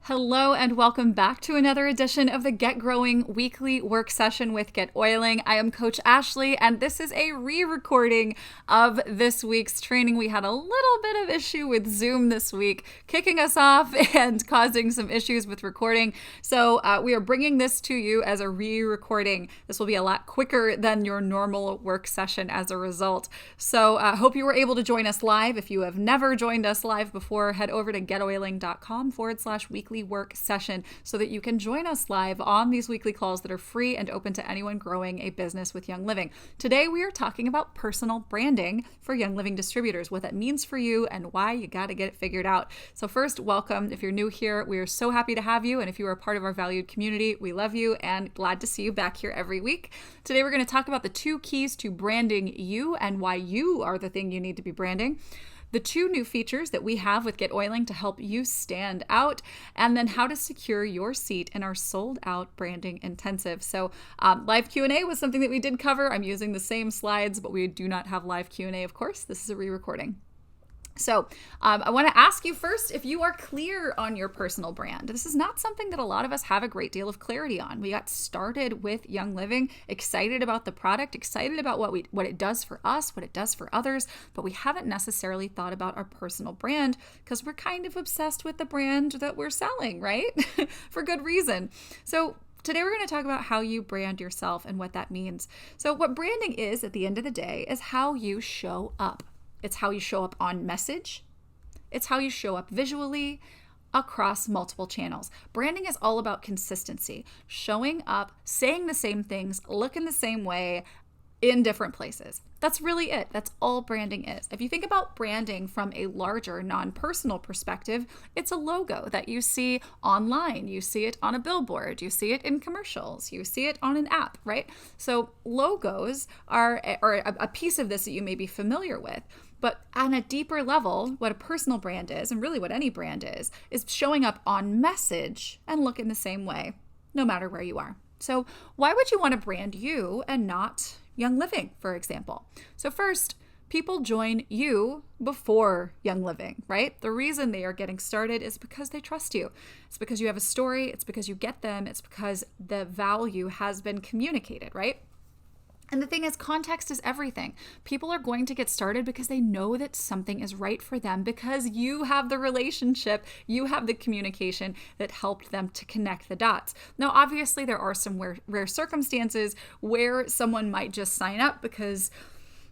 Hello and welcome back to another edition of the GetGrowing weekly work session with GetOiling. I am Coach Ashley, and this is a re-recording of this week's training. We had a little bit of issue with Zoom this week, kicking us off and causing some issues with recording. So we are bringing this to you as a re-recording. This will be a lot quicker than your normal work session as a result. So I hope you were able to join us live. If you have never joined us live before, head over to getoiling.com/weekly work session so that you can join us live on these weekly calls that are free and open to anyone growing a business with Young Living. Today, we are talking about personal branding for Young Living distributors, what that means for you and why you got to get it figured out. So first, welcome. If you're new here, we are so happy to have you. And if you are a part of our valued community, we love you and glad to see you back here every week. Today, we're going to talk about the 2 keys to branding you and why you are the thing you need to be branding, the 2 new features that we have with GetOiling to help you stand out, and then how to secure your seat in our sold out branding intensive. So live Q&A was something that we did cover. I'm using the same slides, but we do not have live Q&A, of course. This is a re-recording. So I want to ask you first if you are clear on your personal brand. This is not something that a lot of us have a great deal of clarity on. We got started with Young Living, excited about the product, excited about what it does for us, what it does for others, but we haven't necessarily thought about our personal brand because we're kind of obsessed with the brand that we're selling, right? For good reason. So today we're going to talk about how you brand yourself and what that means. So what branding is at the end of the day is how you show up. It's how you show up on message. It's how you show up visually across multiple channels. Branding is all about consistency, showing up, saying the same things, looking the same way in different places. That's really it. That's all branding is. If you think about branding from a larger non-personal perspective, it's a logo that you see online. You see it on a billboard. You see it in commercials. You see it on an app, right? So logos are a piece of this that you may be familiar with. But on a deeper level, what a personal brand is, and really what any brand is showing up on message and looking the same way, no matter where you are. So why would you want to brand you and not Young Living, for example? So first, people join you before Young Living, right? The reason they are getting started is because they trust you. It's because you have a story. It's because you get them. It's because the value has been communicated, right? And the thing is, context is everything. People are going to get started because they know that something is right for them because you have the relationship, you have the communication that helped them to connect the dots. Now, obviously, there are some rare circumstances where someone might just sign up because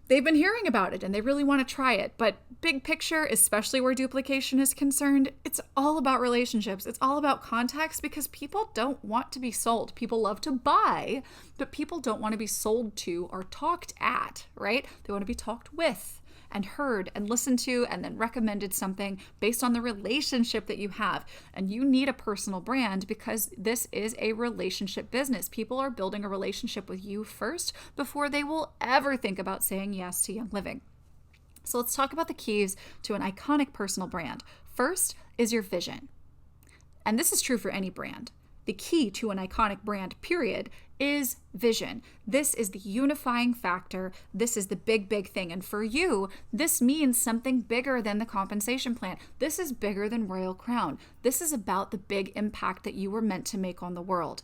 they've been hearing about it and they really want to try it. But big picture, especially where duplication is concerned, it's all about relationships. It's all about context because people don't want to be sold. People love to buy, but people don't want to be sold to or talked at, right? They want to be talked with and heard and listened to and then recommended something based on the relationship that you have. And you need a personal brand because this is a relationship business. People are building a relationship with you first before they will ever think about saying yes to Young Living. So let's talk about the keys to an iconic personal brand. First is your vision. And this is true for any brand. The key to an iconic brand, period, is vision. This is the unifying factor. This is the big thing. And for you, this means something bigger than the compensation plan. This is bigger than Royal Crown. This is about the big impact that you were meant to make on the world.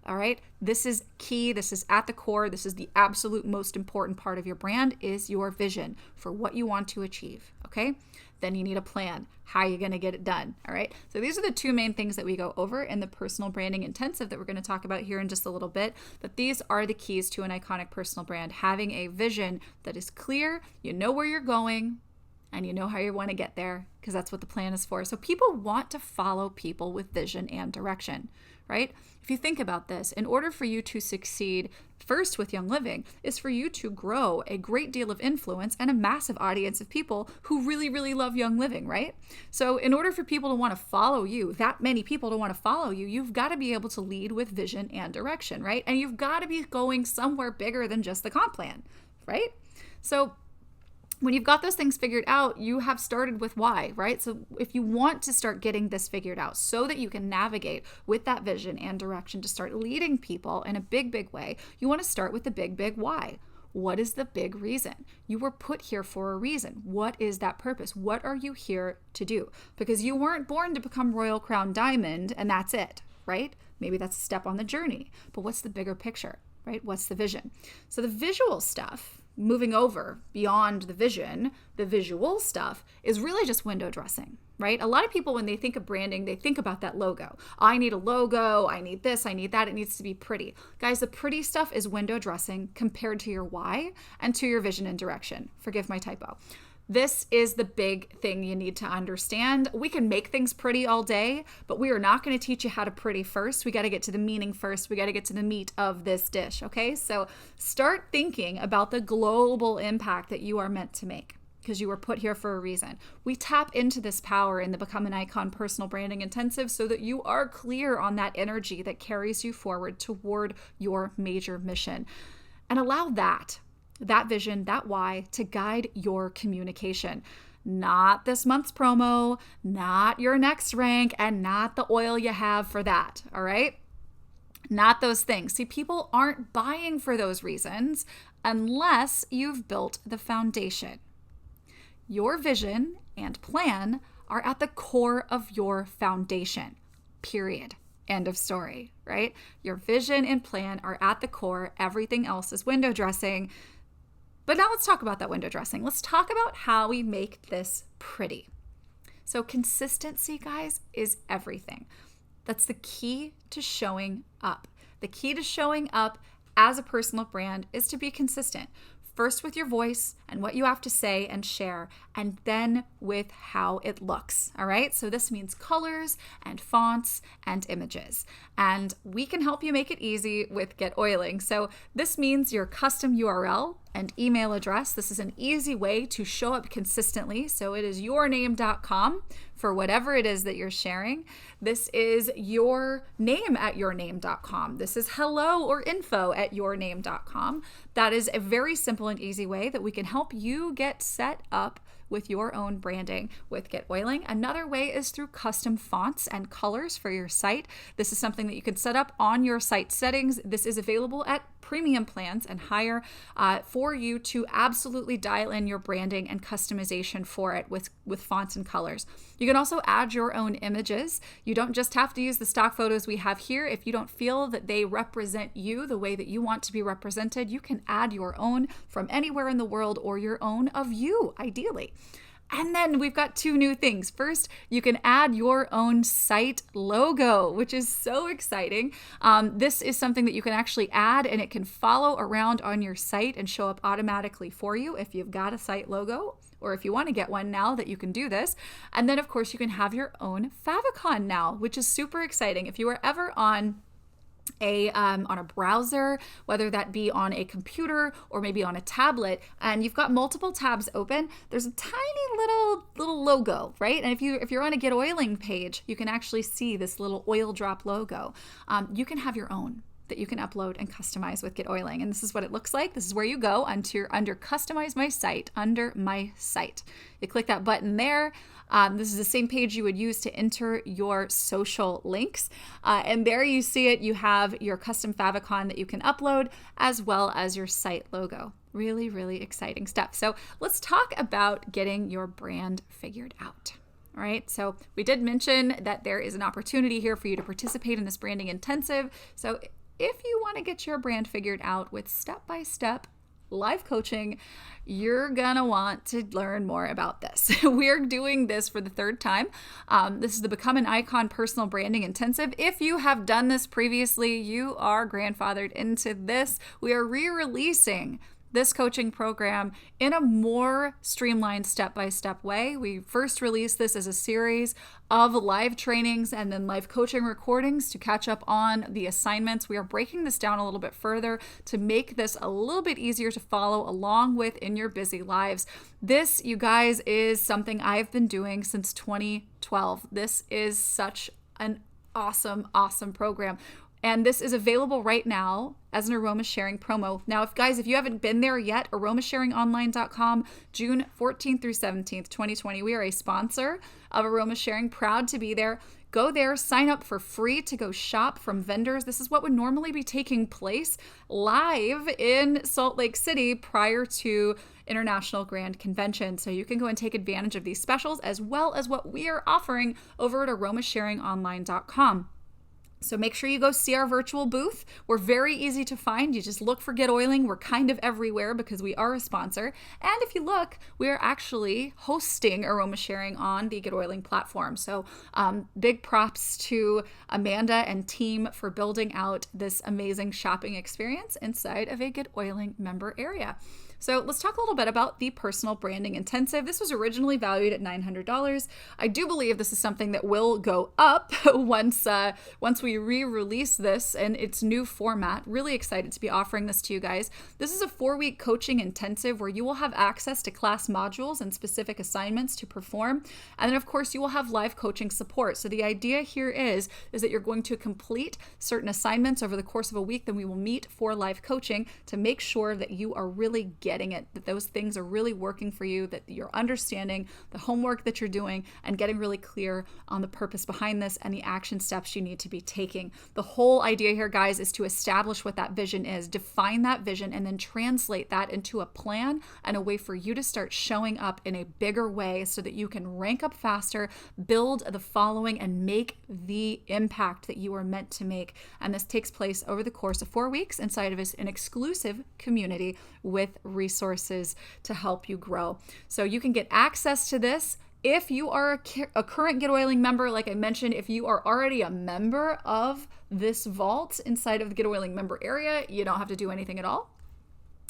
All right? This is key. This is at the core. This is the absolute most important part of your brand is your vision for what you want to achieve. Okay? Then you need a plan. How are you going to get it done? All right. So these are the 2 main things that we go over in the personal branding intensive that we're going to talk about here in just a little bit. But these are the keys to an iconic personal brand. Having a vision that is clear, you know where you're going, and you know how you want to get there because that's what the plan is for. So people want to follow people with vision and direction, right? If you think about this, in order for you to succeed first with Young Living is for you to grow a great deal of influence and a massive audience of people who really, really love Young Living, right? So in order for people to want to follow you, that many people to want to follow you, you've got to be able to lead with vision and direction, right? And you've got to be going somewhere bigger than just the comp plan, right? So when you've got those things figured out, you have started with why, right? So if you want to start getting this figured out so that you can navigate with that vision and direction to start leading people in a big way, you want to start with the big why. What is the big reason? You were put here for a reason. What is that purpose? What are you here to do? Because you weren't born to become Royal Crown Diamond and that's it, right? Maybe that's a step on the journey, but what's the bigger picture, right? What's the vision? So the visual stuff, moving over beyond the vision, the visual stuff is really just window dressing, right? A lot of people, when they think of branding, they think about that logo. I need a logo. I need this. I need that. It needs to be pretty. Guys, the pretty stuff is window dressing compared to your why and to your vision and direction. Forgive my typo. This is the big thing you need to understand. We can make things pretty all day, but we are not going to teach you how to pretty first. We got to get to the meaning first. We got to get to the meat of this dish, okay? So start thinking about the global impact that you are meant to make, because you were put here for a reason. We tap into this power in the Become an Icon Personal Branding Intensive so that you are clear on that energy that carries you forward toward your major mission. And allow that vision, that why, to guide your communication. Not this month's promo, not your next rank, and not the oil you have for that, all right? Not those things. See, people aren't buying for those reasons unless you've built the foundation. Your vision and plan are at the core of your foundation, period. End of story, right? Your vision and plan are at the core. Everything else is window dressing. But now let's talk about that window dressing. Let's talk about how we make this pretty. So consistency, guys, is everything. That's the key to showing up. The key to showing up as a personal brand is to be consistent. First with your voice and what you have to say and share, and then with how it looks, all right? So this means colors and fonts and images. And we can help you make it easy with GetOiling. So this means your custom URL and email address. This is an easy way to show up consistently. So it is yourname.com for whatever it is that you're sharing. This is your name at yourname.com. This is hello or info at yourname.com. That is a very simple and easy way that we can help you get set up with your own branding with GetOiling. Another way is through custom fonts and colors for your site. This is something that you can set up on your site settings. This is available at premium plans and higher for you to absolutely dial in your branding and customization for it with fonts and colors. You can also add your own images. You don't just have to use the stock photos we have here. If you don't feel that they represent you the way that you want to be represented, you can add your own from anywhere in the world or your own of you, ideally. And then we've got two new things. First, you can add your own site logo, which is so exciting. This is something that you can actually add, and it can follow around on your site and show up automatically for you if you've got a site logo, or if you want to get one now that you can do this. And then, of course, you can have your own favicon now, which is super exciting. If you are ever on a browser, whether that be on a computer or maybe on a tablet, and you've got multiple tabs open, there's a tiny little logo, right? And if you're on a GetOiling page, you can actually see this little oil drop logo. You can have your own that you can upload and customize with GetOiling. And this is what it looks like. This is where you go under Customize My Site, under My Site. You click that button there. This is the same page you would use to enter your social links. And there you see it. You have your custom favicon that you can upload, as well as your site logo. Really, really exciting stuff. So let's talk about getting your brand figured out. All right, so we did mention that there is an opportunity here for you to participate in this branding intensive. So if you want to get your brand figured out with step-by-step live coaching, you're gonna want to learn more about this. We're doing this for the third time. This is the Become an Icon Personal Branding Intensive. If you have done this previously, you are grandfathered into this. We are re-releasing this coaching program in a more streamlined step-by-step way. We first released this as a series of live trainings and then live coaching recordings to catch up on the assignments. We are breaking this down a little bit further to make this a little bit easier to follow along with in your busy lives. This, you guys, is something I've been doing since 2012. This is such an awesome program. And this is available right now as an AromaSharing promo. Now, if you haven't been there yet, AromaSharingOnline.com, June 14th through 17th, 2020. We are a sponsor of AromaSharing, proud to be there. Go there, sign up for free to go shop from vendors. This is what would normally be taking place live in Salt Lake City prior to International Grand Convention. So you can go and take advantage of these specials as well as what we are offering over at AromaSharingOnline.com. So make sure you go see our virtual booth. We're very easy to find. You just look for GetOiling. We're kind of everywhere because we are a sponsor. And if you look, we are actually hosting AromaSharing on the GetOiling platform. So big props to Amanda and team for building out this amazing shopping experience inside of a GetOiling member area. So let's talk a little bit about the Personal Branding Intensive. This was originally valued at $900. I do believe this is something that will go up once we re-release this in its new format. Really excited to be offering this to you guys. This is a 4-week coaching intensive where you will have access to class modules and specific assignments to perform. And then of course you will have live coaching support. So the idea here is that you're going to complete certain assignments over the course of a week. Then we will meet for live coaching to make sure that you are really getting it, that those things are really working for you, that you're understanding the homework that you're doing and getting really clear on the purpose behind this and the action steps you need to be taking. The whole idea here, guys, is to establish what that vision is, define that vision, and then translate that into a plan and a way for you to start showing up in a bigger way so that you can rank up faster, build the following, and make the impact that you are meant to make. And this takes place over the course of 4 weeks inside of an exclusive community with resources to help you grow. So you can get access to this if you are a current GetOiling member. Like I mentioned, if you are already a member of this vault inside of the GetOiling member area, you don't have to do anything at all.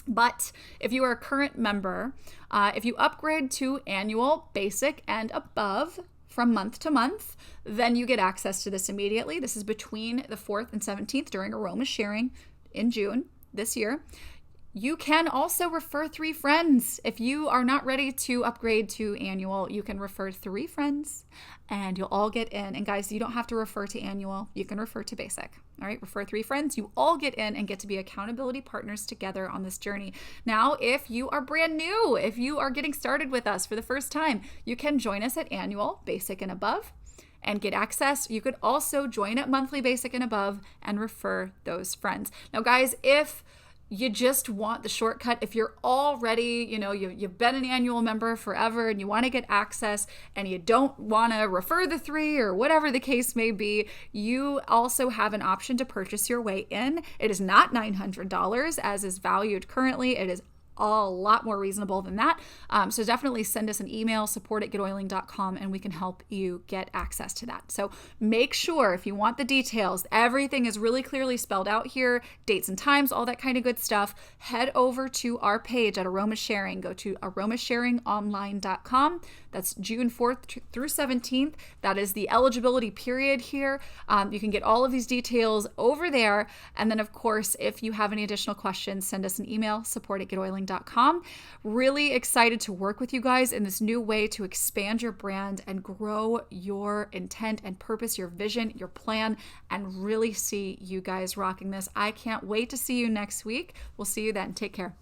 But if you are a current member, if you upgrade to annual, basic, and above from month to month, then you get access to this immediately. This is between the 4th and 17th during AromaSharing in June this year. You can also refer 3 friends. If you are not ready to upgrade to annual, you can refer 3 friends and you'll all get in. And guys, you don't have to refer to annual. You can refer to basic. All right, refer 3 friends. You all get in and get to be accountability partners together on this journey. Now, if you are brand new, if you are getting started with us for the first time, you can join us at annual, basic, and above and get access. You could also join at monthly, basic, and above and refer those friends. Now, guys, if you just want the shortcut, if you're already, you've been an annual member forever and you want to get access and you don't want to refer the 3 or whatever the case may be, you also have an option to purchase your way in. It is not $900 as is valued currently. It is a lot more reasonable than that. So definitely send us an email, support@getoiling.com, and we can help you get access to that. So make sure, if you want the details, everything is really clearly spelled out here, dates and times, all that kind of good stuff. Head over to our page at AromaSharing. Go to AromaSharingOnline.com. That's June 4th through 17th. That is the eligibility period here. You can get all of these details over there. And then, of course, if you have any additional questions, send us an email, support@getoiling.com. Really excited to work with you guys in this new way to expand your brand and grow your intent and purpose, your vision, your plan, and really see you guys rocking this. I can't wait to see you next week. We'll see you then. Take care.